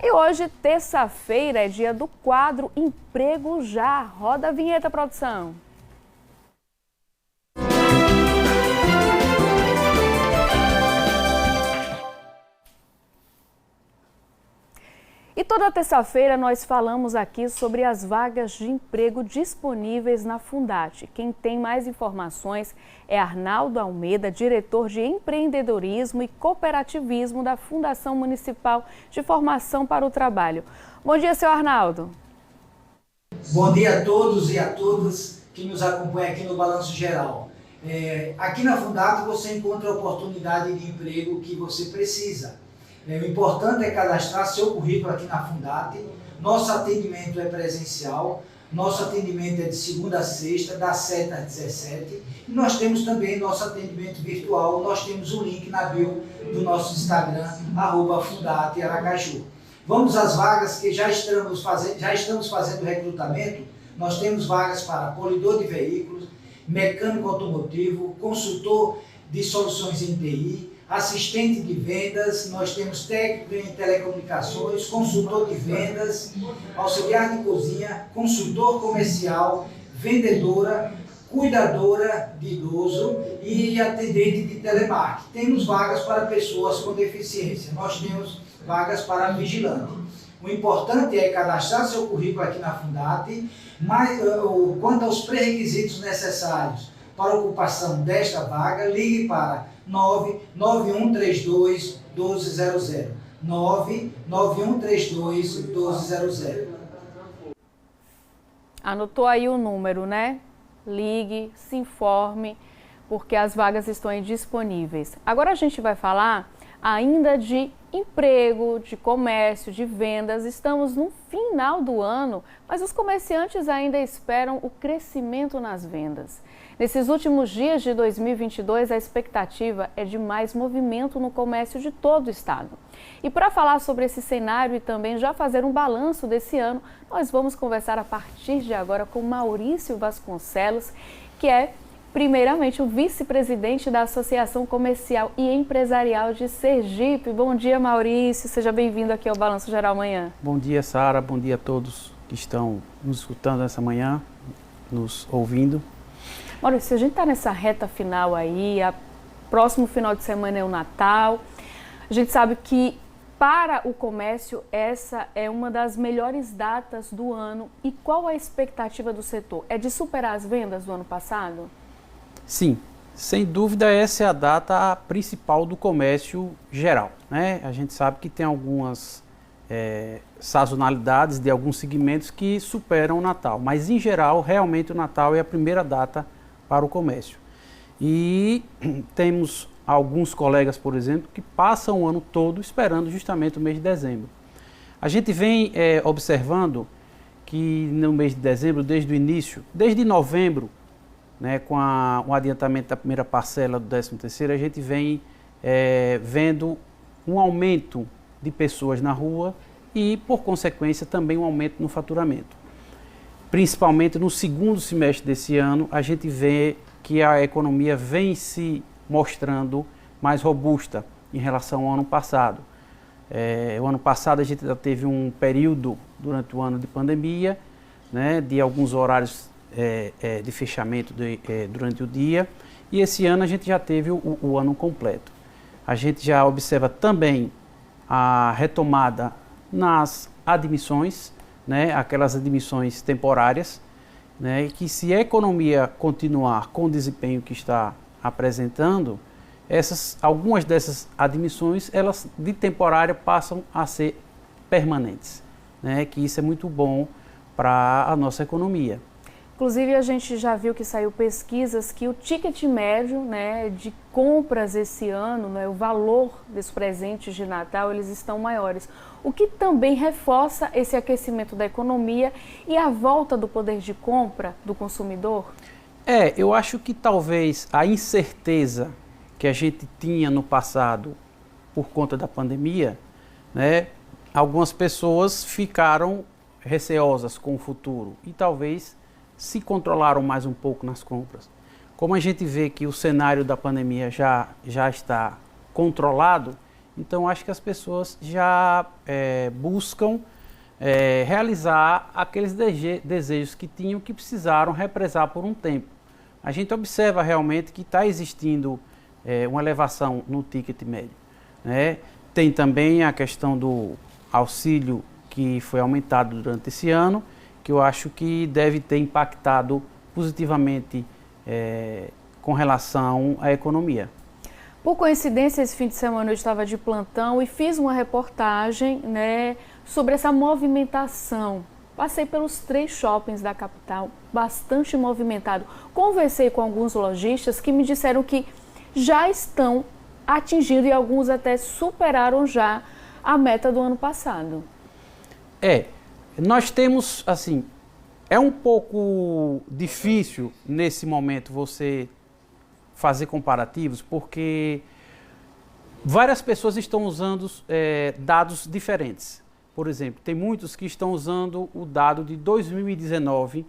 E hoje, terça-feira, é dia do quadro Emprego Já. Roda a vinheta, produção. E toda terça-feira nós falamos aqui sobre as vagas de emprego disponíveis na Fundate. Quem tem mais informações é Arnaldo Almeida, diretor de empreendedorismo e cooperativismo da Fundação Municipal de Formação para o Trabalho. Bom dia, seu Arnaldo. Bom dia a todos e a todas que nos acompanham aqui no Balanço Geral. Aqui na Fundate você encontra a oportunidade de emprego que você precisa. O importante é cadastrar seu currículo aqui na Fundate. Nosso atendimento é presencial, nosso atendimento é de segunda a sexta, das 7 às 17. E nós temos também nosso atendimento virtual, nós temos o link na bio do nosso Instagram, @FundateAracaju. Vamos às vagas que já estamos fazendo recrutamento. Nós temos vagas para polidor de veículos, mecânico automotivo, consultor de soluções em TI, assistente de vendas, nós temos técnico em telecomunicações, consultor de vendas, auxiliar de cozinha, consultor comercial, vendedora, cuidadora de idoso e atendente de telemarketing. Temos vagas para pessoas com deficiência, nós temos vagas para vigilante. O importante é cadastrar seu currículo aqui na Fundate, mas quanto aos pré-requisitos necessários para a ocupação desta vaga, ligue para 99132 1200. 99132 1200. Anotou aí o número, né? Ligue, se informe, porque as vagas estão disponíveis. Agora a gente vai falar ainda de emprego, de comércio, de vendas. Estamos no final do ano, mas os comerciantes ainda esperam o crescimento nas vendas. Nesses últimos dias de 2022, a expectativa é de mais movimento no comércio de todo o estado. E para falar sobre esse cenário e também já fazer um balanço desse ano, nós vamos conversar a partir de agora com Maurício Vasconcelos, que é primeiramente o vice-presidente da Associação Comercial e Empresarial de Sergipe. Bom dia, Maurício. Seja bem-vindo aqui ao Balanço Geral Manhã. Bom dia, Sara. Bom dia a todos que estão nos escutando essa manhã, nos ouvindo. Maurício, a gente está nessa reta final aí, próximo final de semana é o Natal. A gente sabe que para o comércio essa é uma das melhores datas do ano. E qual a expectativa do setor? É de superar as vendas do ano passado? Sim, sem dúvida essa é a data principal do comércio geral, né? A gente sabe que tem algumas sazonalidades de alguns segmentos que superam o Natal, mas em geral realmente o Natal é a primeira data para o comércio. E temos alguns colegas, por exemplo, que passam o ano todo esperando justamente o mês de dezembro. A gente vem observando que no mês de dezembro, desde o início, desde novembro, né, com o adiantamento da primeira parcela do 13º, a gente vem vendo um aumento de pessoas na rua e, por consequência, também um aumento no faturamento. Principalmente no segundo semestre desse ano, a gente vê que a economia vem se mostrando mais robusta em relação ao ano passado. O ano passado a gente já teve um período durante o ano de pandemia, né, de alguns horários de fechamento durante o dia, e esse ano a gente já teve o ano completo. A gente já observa também a retomada nas admissões, né, aquelas admissões temporárias, né, que se a economia continuar com o desempenho que está apresentando, algumas dessas admissões, elas de temporária passam a ser permanentes, né, que isso é muito bom para a nossa economia. Inclusive, a gente já viu que saiu pesquisas que o ticket médio, né, de compras esse ano, né, o valor dos presentes de Natal, eles estão maiores. O que também reforça esse aquecimento da economia e a volta do poder de compra do consumidor? Eu acho que talvez a incerteza que a gente tinha no passado por conta da pandemia, né, algumas pessoas ficaram receosas com o futuro e talvez se controlaram mais um pouco nas compras. Como a gente vê que o cenário da pandemia já está controlado, Então, acho que as pessoas já buscam realizar aqueles desejos que tinham, que precisaram represar por um tempo. A gente observa realmente que está existindo uma elevação no ticket médio, né? Tem também a questão do auxílio que foi aumentado durante esse ano, que eu acho que deve ter impactado positivamente com relação à economia. Por coincidência, esse fim de semana eu estava de plantão e fiz uma reportagem, né, sobre essa movimentação. Passei pelos 3 shoppings da capital, bastante movimentado. Conversei com alguns lojistas que me disseram que já estão atingindo e alguns até superaram já a meta do ano passado. Nós temos, assim, é um pouco difícil nesse momento você fazer comparativos, porque várias pessoas estão usando dados diferentes. Por exemplo, tem muitos que estão usando o dado de 2019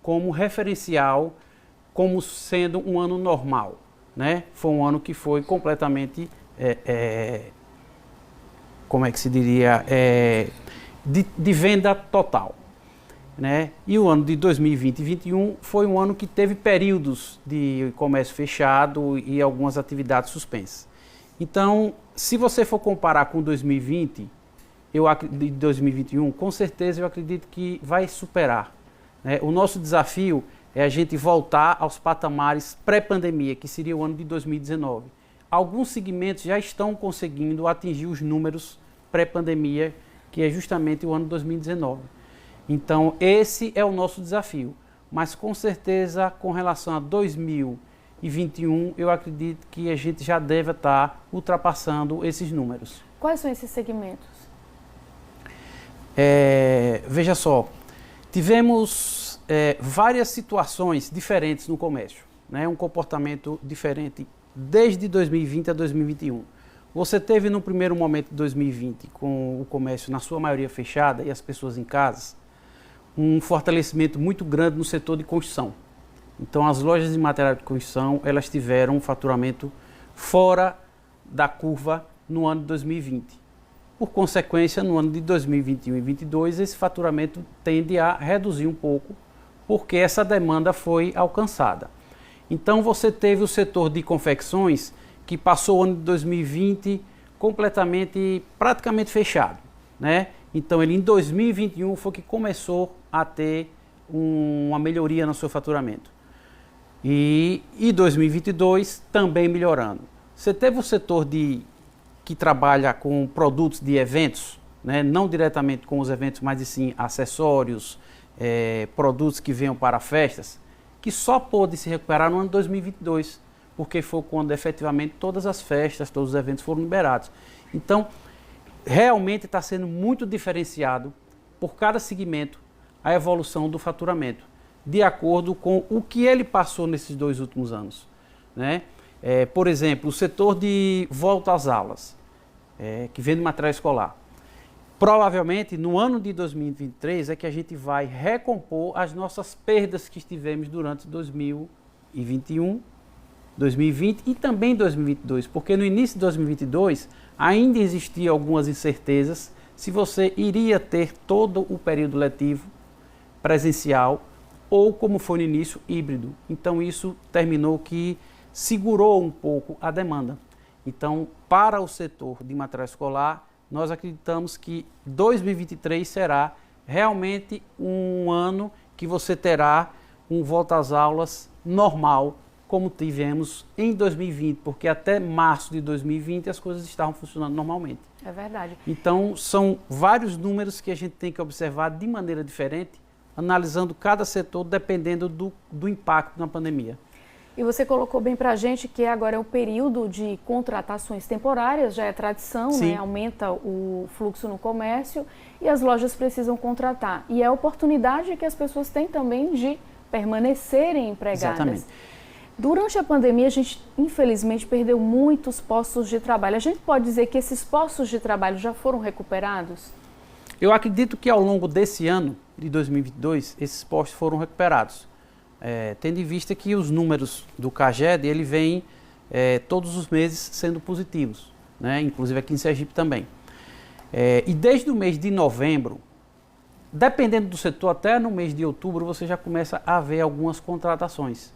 como referencial, como sendo um ano normal, né? Foi um ano que foi completamente, como é que se diria, de venda total, né? E o ano de 2020 e 2021 foi um ano que teve períodos de comércio fechado e algumas atividades suspensas. Então, se você for comparar com 2020, de 2021, com certeza eu acredito que vai superar, né? O nosso desafio é a gente voltar aos patamares pré-pandemia, que seria o ano de 2019. Alguns segmentos já estão conseguindo atingir os números pré-pandemia, que é justamente o ano de 2019. Então, esse é o nosso desafio. Mas, com certeza, com relação a 2021, eu acredito que a gente já deve estar ultrapassando esses números. Quais são esses segmentos? Veja só, tivemos várias situações diferentes no comércio, né? Um comportamento diferente desde 2020 a 2021. Você teve no primeiro momento de 2020, com o comércio na sua maioria fechada e as pessoas em casa, um fortalecimento muito grande no setor de construção. Então, as lojas de material de construção, elas tiveram um faturamento fora da curva no ano de 2020. Por consequência, no ano de 2021 e 2022, esse faturamento tende a reduzir um pouco, porque essa demanda foi alcançada. Então, você teve o setor de confecções, que passou o ano de 2020 praticamente fechado, né? Então, ele em 2021 foi que começou a ter uma melhoria no seu faturamento. E 2022 também melhorando. Você teve o setor que trabalha com produtos de eventos, né? Não diretamente com os eventos, mas sim acessórios, produtos que venham para festas, que só pôde se recuperar no ano de 2022, porque foi quando efetivamente todas as festas, todos os eventos foram liberados. Então, realmente está sendo muito diferenciado por cada segmento a evolução do faturamento, de acordo com o que ele passou nesses 2 últimos anos, né? Por exemplo, o setor de volta às aulas, que vende material escolar. Provavelmente, no ano de 2023, é que a gente vai recompor as nossas perdas que tivemos durante 2021, 2020 e também 2022, porque no início de 2022 ainda existiam algumas incertezas se você iria ter todo o período letivo presencial ou, como foi no início, híbrido. Então isso terminou que segurou um pouco a demanda. Então, para o setor de material escolar, nós acreditamos que 2023 será realmente um ano que você terá um volta às aulas normal, como tivemos em 2020, porque até março de 2020 as coisas estavam funcionando normalmente. É verdade. Então, são vários números que a gente tem que observar de maneira diferente, analisando cada setor dependendo do impacto na pandemia. E você colocou bem para a gente que agora é o período de contratações temporárias, já é tradição, né? Aumenta o fluxo no comércio e as lojas precisam contratar. E é a oportunidade que as pessoas têm também de permanecerem empregadas. Exatamente. Durante a pandemia, a gente, infelizmente, perdeu muitos postos de trabalho. A gente pode dizer que esses postos de trabalho já foram recuperados? Eu acredito que ao longo desse ano, de 2022, esses postos foram recuperados. Tendo em vista que os números do CAGED, ele vem todos os meses sendo positivos. né? Inclusive aqui em Sergipe também. E desde o mês de novembro, dependendo do setor, até no mês de outubro, você já começa a ver algumas contratações,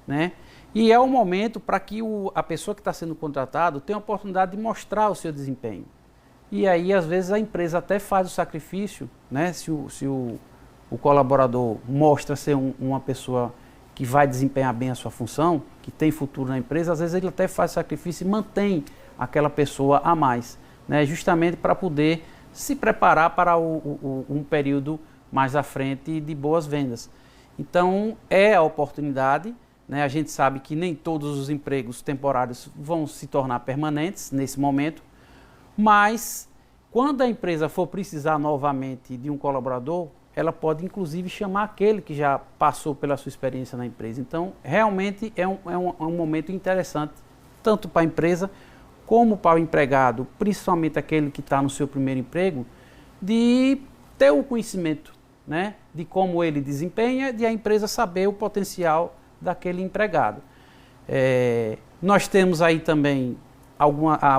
né? E é o momento para que a pessoa que está sendo contratada tenha a oportunidade de mostrar o seu desempenho. E aí, às vezes, a empresa até faz o sacrifício, né? Se o colaborador mostra ser uma pessoa que vai desempenhar bem a sua função, que tem futuro na empresa, às vezes ele até faz sacrifício e mantém aquela pessoa a mais, né? Justamente para poder se preparar para um período mais à frente de boas vendas. Então, é a oportunidade, né? A gente sabe que nem todos os empregos temporários vão se tornar permanentes nesse momento, mas quando a empresa for precisar novamente de um colaborador, ela pode inclusive chamar aquele que já passou pela sua experiência na empresa. Então, realmente é um momento interessante, tanto para a empresa como para o empregado, principalmente aquele que está no seu primeiro emprego, de ter o conhecimento, né, de como ele desempenha, de a empresa saber o potencial daquele empregado. Nós temos aí também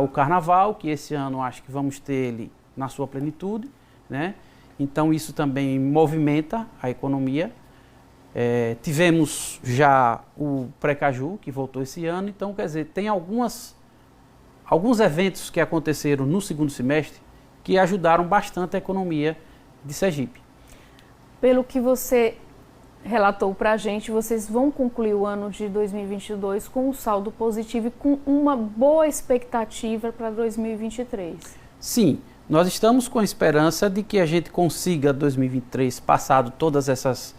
o Carnaval, que esse ano acho que vamos ter ele na sua plenitude, né? Então isso também movimenta a economia. Tivemos já o Precaju, que voltou esse ano, então quer dizer, tem alguns eventos que aconteceram no segundo semestre que ajudaram bastante a economia de Sergipe. Pelo que você relatou para a gente, vocês vão concluir o ano de 2022 com um saldo positivo e com uma boa expectativa para 2023. Sim, nós estamos com a esperança de que a gente consiga 2023, passado todas essas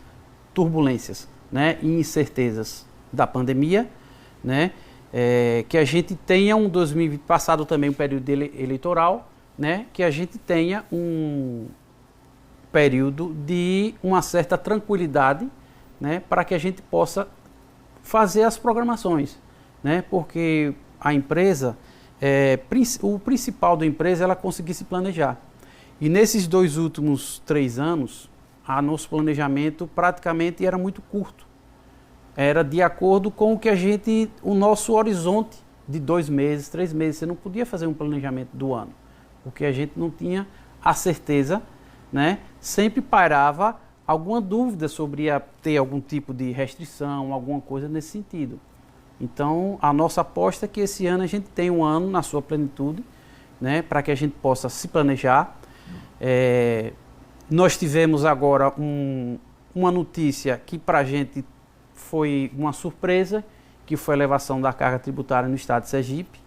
turbulências, né, e incertezas da pandemia, né, que a gente tenha um 2020, passado também um período eleitoral, né, que a gente tenha um período de uma certa tranquilidade, né, para que a gente possa fazer as programações, né, porque a empresa, o principal da empresa é ela conseguir se planejar. E nesses 2 últimos 3 anos, nosso planejamento praticamente era muito curto. Era de acordo com o nosso horizonte de 2 meses, 3 meses. Você não podia fazer um planejamento do ano, porque a gente não tinha a certeza, né? Sempre pairava alguma dúvida sobre ter algum tipo de restrição, alguma coisa nesse sentido. Então, a nossa aposta é que esse ano a gente tenha um ano na sua plenitude, né? Para que a gente possa se planejar. Nós tivemos agora uma notícia que para a gente foi uma surpresa, que foi a elevação da carga tributária no estado de Sergipe.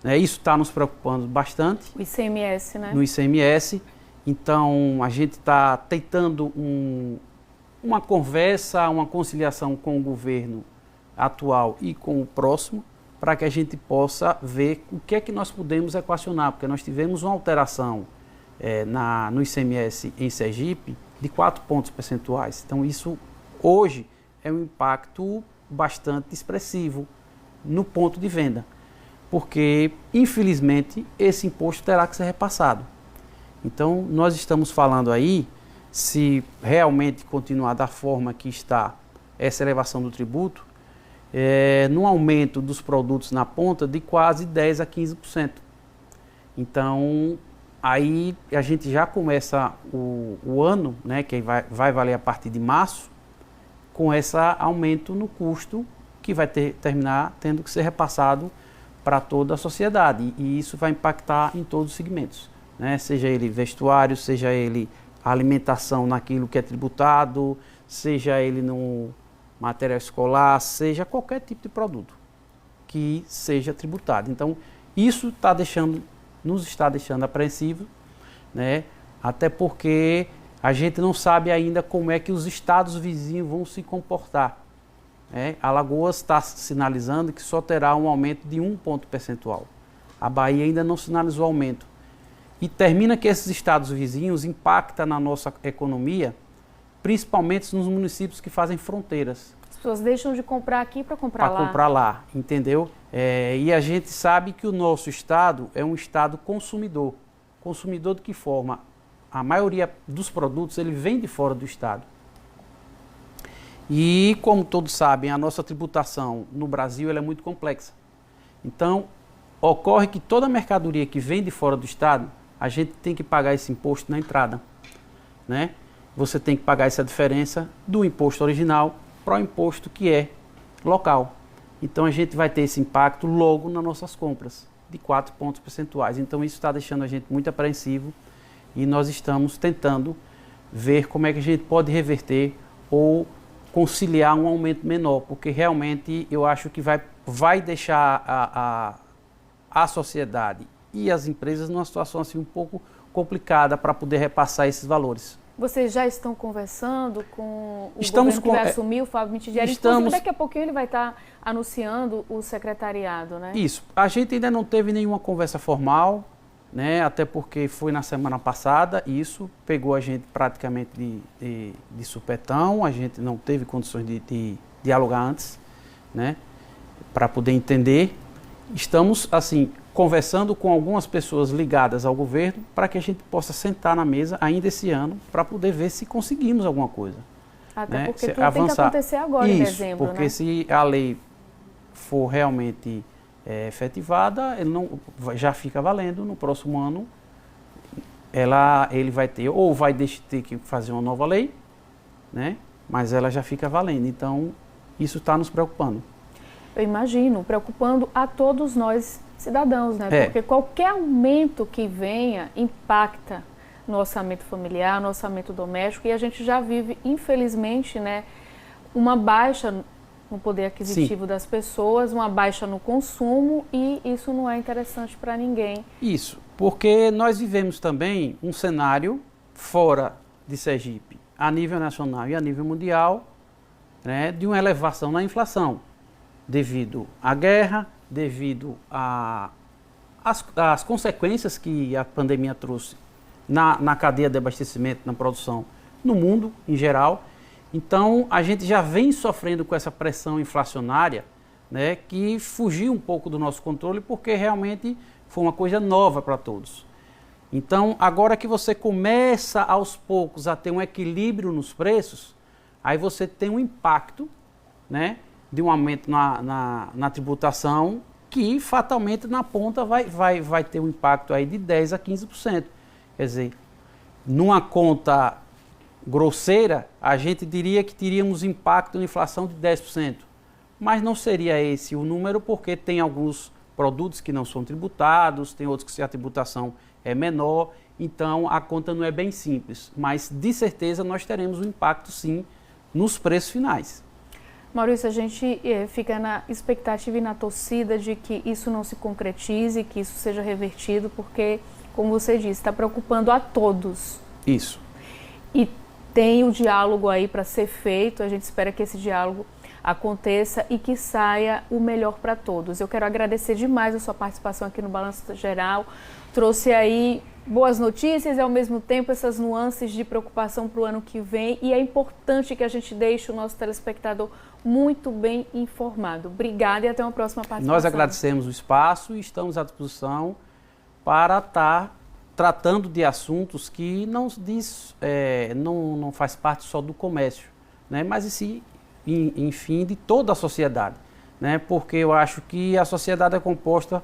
Isso está nos preocupando bastante. O ICMS, né? No ICMS. Então, a gente está tentando uma conversa, uma conciliação com o governo atual e com o próximo, para que a gente possa ver o que é que nós podemos equacionar, porque nós tivemos uma alteração no ICMS em Sergipe de 4 pontos percentuais. Então, isso hoje é um impacto bastante expressivo no ponto de venda, porque, infelizmente, esse imposto terá que ser repassado. Então, nós estamos falando aí, se realmente continuar da forma que está essa elevação do tributo, num aumento dos produtos na ponta de quase 10% a 15%. Então, aí a gente já começa o ano, né, que vai valer a partir de março, com esse aumento no custo que vai terminar tendo que ser repassado para toda a sociedade. E isso vai impactar em todos os segmentos, né? Seja ele vestuário, seja ele alimentação naquilo que é tributado, seja ele no material escolar, seja qualquer tipo de produto que seja tributado. Então, isso nos está deixando apreensivos, né? Até porque a gente não sabe ainda como é que os estados vizinhos vão se comportar. Alagoas está sinalizando que só terá um aumento de 1 ponto percentual. A Bahia ainda não sinalizou aumento. E termina que esses estados vizinhos impactam na nossa economia, principalmente nos municípios que fazem fronteiras. As pessoas deixam de comprar aqui para comprar lá. Para comprar lá, entendeu? E a gente sabe que o nosso estado é um estado consumidor. Consumidor de que forma? A maioria dos produtos ele vem de fora do estado. E como todos sabem, a nossa tributação no Brasil ela é muito complexa. Então, ocorre que toda mercadoria que vem de fora do estado, a gente tem que pagar esse imposto na entrada, né? Você tem que pagar essa diferença do imposto original para o imposto que é local. Então a gente vai ter esse impacto logo nas nossas compras, de 4 pontos percentuais. Então isso está deixando a gente muito apreensivo e nós estamos tentando ver como é que a gente pode reverter ou conciliar um aumento menor, porque realmente eu acho que vai deixar a sociedade e as empresas numa situação assim um pouco complicada para poder repassar esses valores. Vocês já estão conversando com o governo que vai assumir, o Fábio Mitidieri? Inclusive, daqui a pouquinho ele vai estar anunciando o secretariado, né? Isso. A gente ainda não teve nenhuma conversa formal, né? Até porque foi na semana passada, isso pegou a gente praticamente de supetão, a gente não teve condições de dialogar antes, né? Para poder entender. Estamos, assim, conversando com algumas pessoas ligadas ao governo para que a gente possa sentar na mesa ainda esse ano para poder ver se conseguimos alguma coisa. Até né? porque tudo avançar. Tem que acontecer agora, Isso, em dezembro, porque né? se a lei for realmente efetivada, ele já fica valendo no próximo ano. Ele vai ter, ou vai ter que fazer uma nova lei, né? Mas ela já fica valendo. Então, isso está nos preocupando. Eu imagino, preocupando a todos nós cidadãos, né? Porque qualquer aumento que venha impacta no orçamento familiar, no orçamento doméstico, e a gente já vive, infelizmente, né, uma baixa no poder aquisitivo das pessoas, uma baixa no consumo, e isso não é interessante para ninguém. Isso, porque nós vivemos também um cenário fora de Sergipe, a nível nacional e a nível mundial, né, de uma elevação na inflação, devido à guerra, devido às consequências que a pandemia trouxe na cadeia de abastecimento, na produção, no mundo em geral. Então, a gente já vem sofrendo com essa pressão inflacionária, né, que fugiu um pouco do nosso controle, porque realmente foi uma coisa nova para todos. Então, agora que você começa aos poucos a ter um equilíbrio nos preços, aí você tem um impacto, né, de um aumento na tributação, que fatalmente na ponta vai ter um impacto aí de 10% a 15%. Quer dizer, numa conta grosseira, a gente diria que teríamos impacto na inflação de 10%. Mas não seria esse o número, porque tem alguns produtos que não são tributados, tem outros que a tributação é menor, então a conta não é bem simples. Mas, de certeza, nós teremos um impacto, sim, nos preços finais. Maurício, a gente fica na expectativa e na torcida de que isso não se concretize, que isso seja revertido, porque, como você disse, está preocupando a todos. Isso. E tem o diálogo aí para ser feito, a gente espera que esse diálogo aconteça e que saia o melhor para todos. Eu quero agradecer demais a sua participação aqui no Balanço Geral, trouxe aí boas notícias e ao mesmo tempo essas nuances de preocupação para o ano que vem, e é importante que a gente deixe o nosso telespectador muito bem informado. Obrigada e até uma próxima participação. Nós agradecemos o espaço e estamos à disposição para estar tratando de assuntos que não faz parte só do comércio, né? Mas sim, enfim, de toda a sociedade, né? Porque eu acho que a sociedade é composta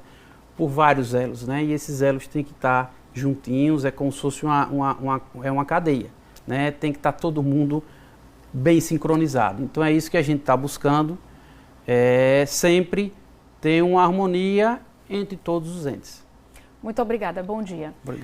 por vários elos, né? E esses elos têm que estar juntinhos, é como se fosse uma cadeia, né? Tem que estar todo mundo bem sincronizado. Então é isso que a gente está buscando, sempre ter uma harmonia entre todos os entes. Muito obrigada, bom dia. Obrigado.